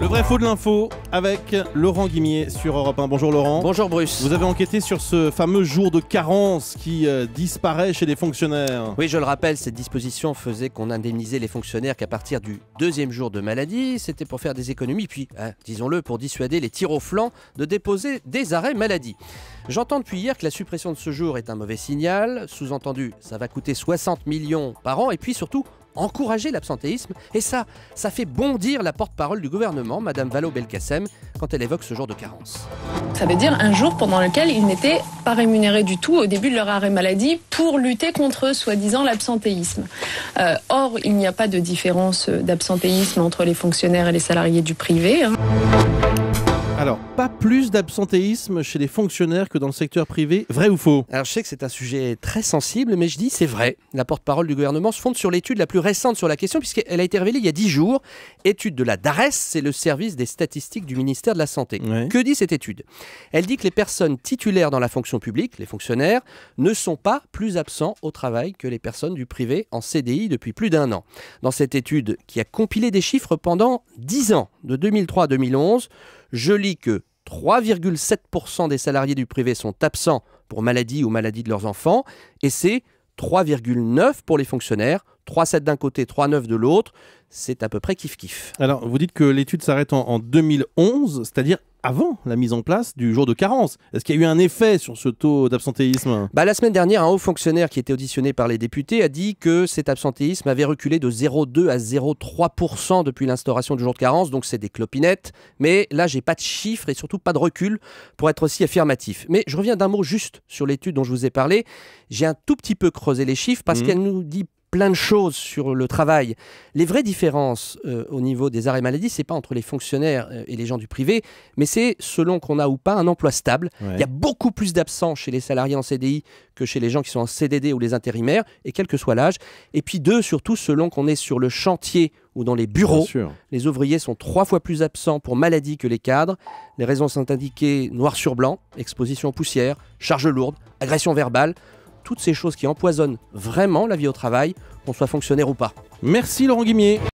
Le vrai faux de l'info avec Laurent Guimier sur Europe 1. Bonjour Laurent. Bonjour Bruce. Vous avez enquêté sur ce fameux jour de carence qui disparaît chez les fonctionnaires. Oui, je le rappelle, cette disposition faisait qu'on indemnisait les fonctionnaires qu'à partir du deuxième jour de maladie. C'était pour faire des économies, puis, disons-le, pour dissuader les tirs au flanc de déposer des arrêts maladie. J'entends depuis hier que la suppression de ce jour est un mauvais signal. Sous-entendu, ça va coûter 60 millions par an et puis surtout encourager l'absentéisme. Et ça fait bondir la porte-parole du gouvernement, Madame Vallaud-Belkacem, quand elle évoque ce jour de carence. Ça veut dire un jour pendant lequel ils n'étaient pas rémunérés du tout au début de leur arrêt maladie pour lutter contre, soi-disant, l'absentéisme. Or, il n'y a pas de différence d'absentéisme entre les fonctionnaires et les salariés du privé. Alors, pas plus d'absentéisme chez les fonctionnaires que dans le secteur privé, vrai ou faux? Alors je sais que c'est un sujet très sensible, mais je dis c'est vrai. La porte-parole du gouvernement se fonde sur l'étude la plus récente sur la question, puisqu'elle a été révélée il y a 10 jours. Étude de la DARES, c'est le service des statistiques du ministère de la Santé. Ouais. Que dit cette étude? Elle dit que les personnes titulaires dans la fonction publique, les fonctionnaires, ne sont pas plus absents au travail que les personnes du privé en CDI depuis plus d'1 an. Dans cette étude qui a compilé des chiffres pendant 10 ans, de 2003 à 2011, je lis que 3,7% des salariés du privé sont absents pour maladie ou maladie de leurs enfants, et c'est 3,9% pour les fonctionnaires, 3,7% d'un côté, 3,9% de l'autre, c'est à peu près kiff-kiff. Alors, vous dites que l'étude s'arrête en 2011, c'est-à-dire avant la mise en place du jour de carence. Est-ce qu'il y a eu un effet sur ce taux d'absentéisme? La semaine dernière, un haut fonctionnaire qui était auditionné par les députés a dit que cet absentéisme avait reculé de 0,2 à 0,3% depuis l'instauration du jour de carence, donc c'est des clopinettes. Mais là, j'ai pas de chiffres et surtout pas de recul pour être aussi affirmatif. Mais je reviens d'un mot juste sur l'étude dont je vous ai parlé. J'ai un tout petit peu creusé les chiffres parce qu'elle nous dit plein de choses sur le travail. Les vraies différences au niveau des arrêts maladie, c'est pas entre les fonctionnaires et les gens du privé, mais c'est selon qu'on a ou pas un emploi stable. Ouais. Il y a beaucoup plus d'absents chez les salariés en CDI que chez les gens qui sont en CDD ou les intérimaires, et quel que soit l'âge. Et puis surtout selon qu'on est sur le chantier ou dans les bureaux. Bien sûr. Les ouvriers sont 3 fois plus absents pour maladie que les cadres. Les raisons sont indiquées noir sur blanc: exposition aux poussières, charges lourdes, agression verbale. Toutes ces choses qui empoisonnent vraiment la vie au travail, qu'on soit fonctionnaire ou pas. Merci Laurent Guimier.